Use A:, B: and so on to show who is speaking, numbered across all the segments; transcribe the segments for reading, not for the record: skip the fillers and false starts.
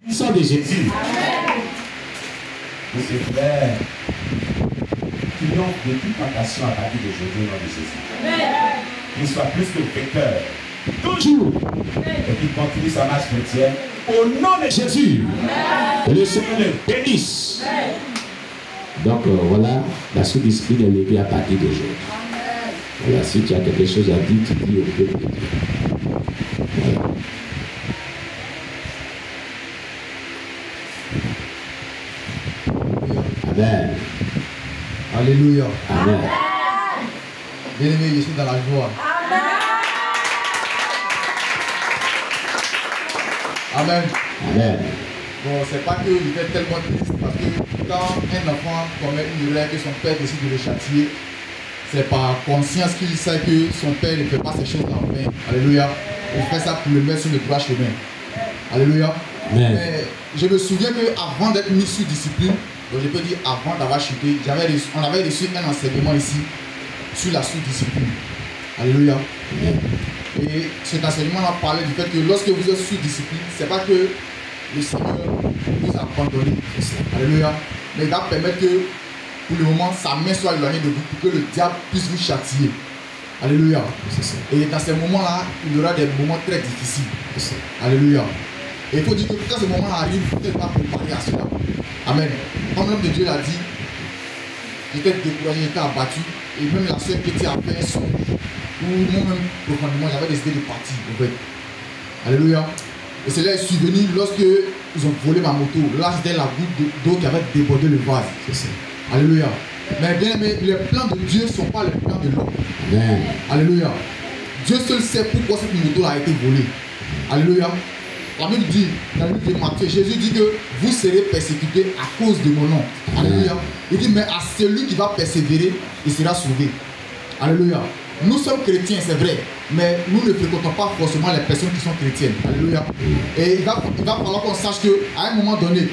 A: Puissant de Jésus.
B: Mes frères, triomphe de toute tentation à partir d'aujourd'hui au nom de Jésus. Qu'il soit plus que vecteur.
A: Toujours.
B: Et qu'il continue sa marche chrétienne.
A: Au nom de Jésus. Que le Seigneur le bénisse. Donc voilà, la sous-discipline est levée à partir d'aujourd'hui. Voilà, si tu as quelque chose à dire, tu dis au peuple de Dieu. Voilà. Amen.
C: Alléluia.
A: Amen.
C: Bien-aimé, je suis dans la joie. Amen.
A: Amen.
C: Bon, c'est pas que j'étais tellement triste parce que quand un enfant commet une erreur que son père décide de le châtier, c'est par conscience qu'il sait que son père ne fait pas ces choses en vain. Alléluia. Il fait ça pour le mettre sur le droit chemin. Alléluia.
A: Amen.
C: Mais je me souviens qu'avant d'être mis sous discipline, donc je peux dire avant d'avoir chuté, on avait reçu un enseignement ici sur la sous-discipline. Alléluia.
A: Amen.
C: Et cet enseignement a parlé du fait que lorsque vous êtes sous discipline, c'est pas que le Seigneur vous a abandonné. Alléluia. Mais il va permettre que pour le moment sa main soit éloignée de vous pour que le diable puisse vous châtier. Alléluia. Et dans ces moments-là, il y aura des moments très difficiles. Alléluia. Et il faut dire que quand ce moment arrive, vous n'êtes pas préparé à cela. Amen. Comme l'homme de Dieu l'a dit, j'étais découragé, j'étais abattu. Et même la soeur qui était à faire son, où moi-même, profondément, j'avais décidé de partir. En fait. Alléluia. Et cela est survenu lorsque ils ont volé ma moto. Là, c'était la goutte d'eau qui avait débordé le vase. Alléluia. Mais bien aimé, les plans de Dieu ne sont pas les plans de l'homme. Alléluia. Dieu seul sait pourquoi cette moto a été volée. Alléluia. La Bible dit, dans le livre de Matthieu, Jésus dit que vous serez persécutés à cause de mon nom. Alléluia. Il dit, mais à celui qui va persévérer, il sera sauvé. Alléluia. Nous sommes chrétiens, c'est vrai, mais nous ne fréquentons pas forcément les personnes qui sont chrétiennes. Alléluia. Et il va falloir qu'on sache qu'à un moment donné,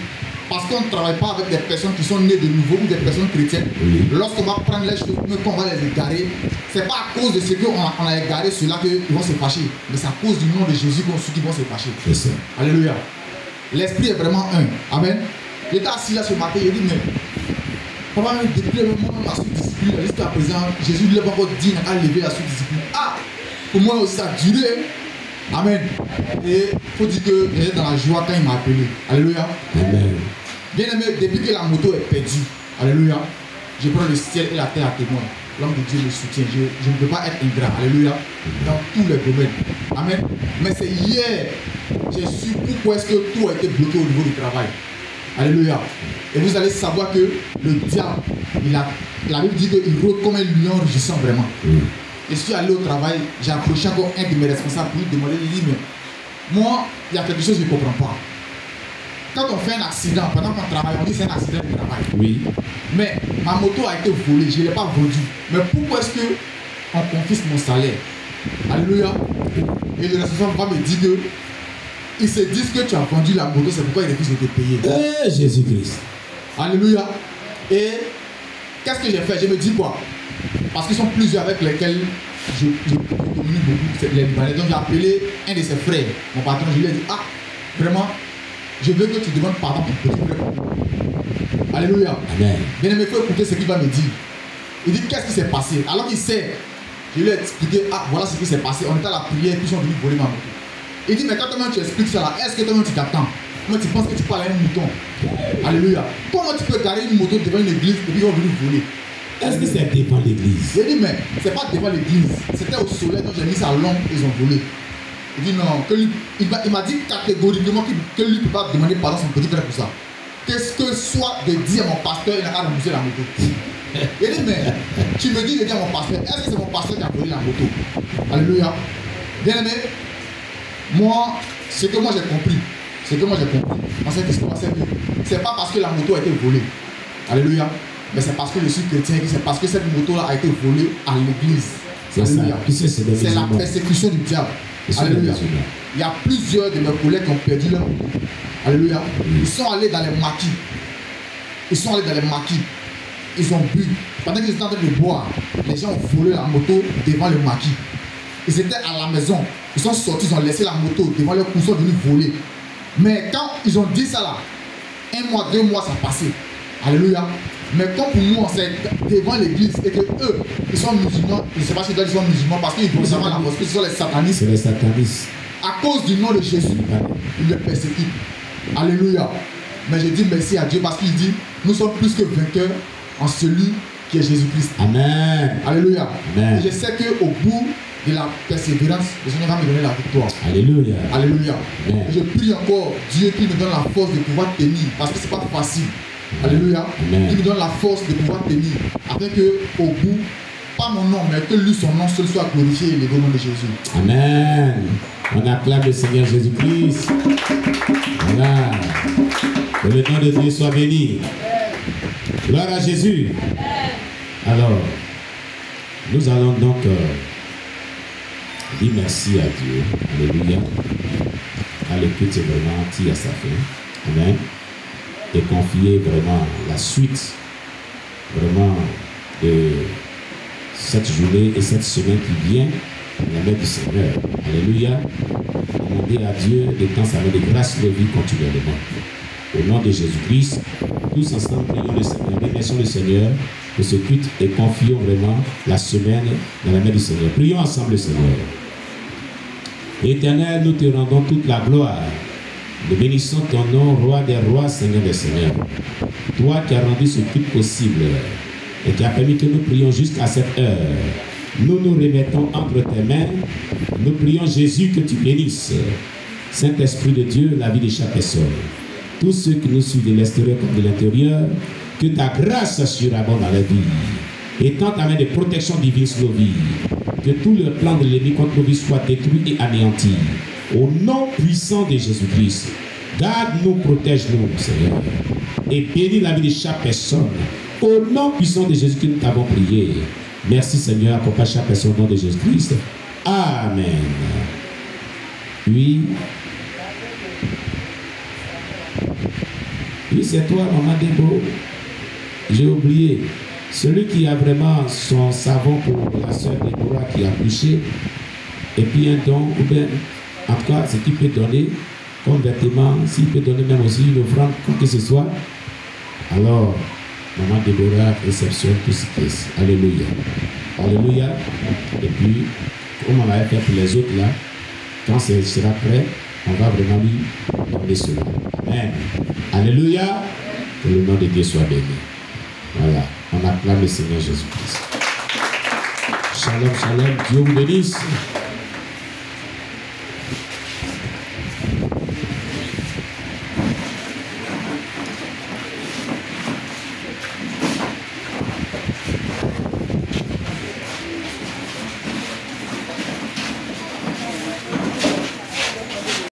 C: parce qu'on ne travaille pas avec des personnes qui sont nées de nouveau ou des personnes chrétiennes, lorsqu'on va prendre les choses, qu'on va les égarer, c'est pas à cause de ce qu'on a égaré ceux-là qu'ils vont se fâcher, mais c'est à cause du nom de Jésus qu'ils vont se fâcher. Alléluia. L'esprit est vraiment un. Amen. J'étais assis là ce matin, il dit, mais papa, depuis le moment de la sous-discipline, jusqu'à présent, Jésus ne l'a pas encore dit, n'a pas levé la sous-discipline. Ah, pour moi aussi, ça a duré. Amen. Et il faut dire que j'étais dans la joie quand il m'a appelé. Alléluia. Amen. Bien aimé, depuis que la moto est perdue, alléluia, je prends le ciel et la terre à témoin. L'homme de Dieu me soutient. Je ne peux pas être ingrat. Alléluia. Dans tous les domaines. Amen. Mais c'est hier, j'ai su pourquoi est-ce que tout a été bloqué au niveau du travail. Alléluia. Et vous allez savoir que le diable, la Bible dit qu'il rôde comme un lion rugissant vraiment. Je suis allé au travail, j'ai approché encore un de mes responsables pour lui demander, il dit, mais moi, il y a quelque chose que je ne comprends pas. Quand on fait un accident, pendant qu'on travaille, on dit que c'est un accident de travail. Oui. Mais ma moto a été volée, je ne l'ai pas vendue. Mais pourquoi est-ce qu'on confisque mon salaire? Alléluia. Et le responsable va me dire que ils se disent que tu as vendu la moto, c'est pourquoi ils refusent de te payer.
A: Jésus-Christ.
C: Alléluia. Et qu'est-ce que j'ai fait? Je me dis quoi? Parce qu'ils sont plusieurs avec lesquels je communique beaucoup, les Libanais. Donc j'ai appelé un de ses frères, mon patron, je lui ai dit, ah, vraiment, je veux que tu demandes pardon pour petit frère. Alléluia. Amen. Bien aimé, il faut écouter ce qu'il va me dire. Il dit, qu'est-ce qui s'est passé? Alors qu'il sait, je lui ai expliqué, ah, voilà ce qui s'est passé. On était à la prière et puis ils sont venus voler ma moto. Il dit, mais quand toi-même tu expliques ça là, est-ce que toi-même tu t'attends? Comment tu penses que tu parles à un mouton? Alléluia. Comment tu peux garer une moto devant une église et puis ils vont venir voler?
A: Est-ce que c'est devant l'église?
C: J'ai dit, mais c'est pas devant l'église. C'était au soleil, donc j'ai mis ça à l'ombre, ils ont volé. Il dit non, il m'a dit catégoriquement que lui ne peut pas demander pardon à son petit frère pour ça. Qu'est-ce que soit de dire à mon pasteur, il n'a qu'à rembourser la moto. Il dit, mais tu me dis de dire à mon pasteur, est-ce que c'est mon pasteur qui a volé la moto? Alléluia. Bien aimé, moi, ce que moi j'ai compris, dans cette histoire, c'est que c'est pas parce que la moto a été volée. Alléluia. Mais c'est parce que je suis chrétien, c'est parce que cette moto-là a été volée à l'église. C'est la persécution du diable. Alléluia. Il y a plusieurs de mes collègues qui ont perdu leur moto. Alléluia. Ils sont allés dans les maquis. Ils ont bu. Pendant qu'ils étaient en train de boire, les gens ont volé la moto devant le maquis. Ils étaient à la maison. Ils sont sortis, ils ont laissé la moto devant leur cours, ils sont venus voler. Mais quand ils ont dit ça là, 1 mois, 2 mois, ça passait. Alléluia. Mais comme pour nous, c'est devant l'église et que eux, ils sont musulmans, je ne sais pas si ils sont musulmans parce qu'ils vont savoir la mosquée, ce sont les satanistes.
A: C'est les satanistes.
C: À cause du nom de Jésus, ils les persécutent. Alléluia. Mais je dis merci à Dieu parce qu'il dit, nous sommes plus que vainqueurs en celui qui est Jésus-Christ.
A: Amen.
C: Alléluia.
A: Amen.
C: Et je sais qu'au bout de la persévérance, le Seigneur va me donner la victoire.
A: Alléluia.
C: Alléluia.
A: Amen.
C: Et je prie encore Dieu qui me donne la force de pouvoir tenir parce que ce n'est pas facile. Alléluia.
A: Amen.
C: Qui me donne la force de pouvoir tenir afin que au bout, pas mon nom, mais que lui, son nom seul soit glorifié et le nom de Jésus.
A: Amen. On acclame le Seigneur Jésus-Christ. Voilà. Que le nom de Dieu soit béni. Gloire à Jésus. Alors, nous allons donc dire merci à Dieu. Alléluia. À l'écoute vraiment tire à sa fin. Amen. Et confier vraiment la suite vraiment de cette journée et cette semaine qui vient dans la main du Seigneur. Alléluia. Demander à Dieu de temps sa main de grâce de vie continuellement. Au nom de Jésus-Christ, tous ensemble prions le Seigneur. Bénissons le Seigneur pour ce culte et confions vraiment la semaine dans la main du Seigneur. Prions ensemble le Seigneur. Éternel, nous te rendons toute la gloire. Nous bénissons ton nom, roi des rois, Seigneur des seigneurs. Toi qui as rendu ce culte possible et qui a permis que nous prions jusqu'à cette heure. Nous nous remettons entre tes mains. Nous prions Jésus que tu bénisses. Saint-Esprit de Dieu, la vie de chaque personne. Tous ceux qui nous suivent de l'extérieur comme de l'intérieur, que ta grâce surabonde dans la vie. Étends ta main de protection divine sur nos vies. Que tout le plan de l'ennemi contre nos vies soit détruit et anéanti. Au nom puissant de Jésus-Christ, garde-nous, protège-nous, Seigneur. Et bénis la vie de chaque personne. Au nom puissant de Jésus-Christ, nous t'avons prié. Merci, Seigneur. Accompagne chaque personne au nom de Jésus-Christ. Amen. Oui. Oui, c'est toi, maman Débo. J'ai oublié. Celui qui a vraiment son savon pour la soeur Déborah qui a couché, et puis un don, ou bien, en tout cas, ce qu'il peut donner comme vêtement, s'il peut donner même aussi une offrande, quoi que ce soit, alors, maman Déborah réceptionne tout ce qui est. Alléluia. Alléluia. Et puis, comme on l'avait fait pour les autres là, quand ce sera prêt, on va vraiment lui donner cela. Amen. Alléluia. Que le nom de Dieu soit béni. Voilà. On acclame le Seigneur Jésus-Christ. Shalom, shalom. Dieu vous bénisse.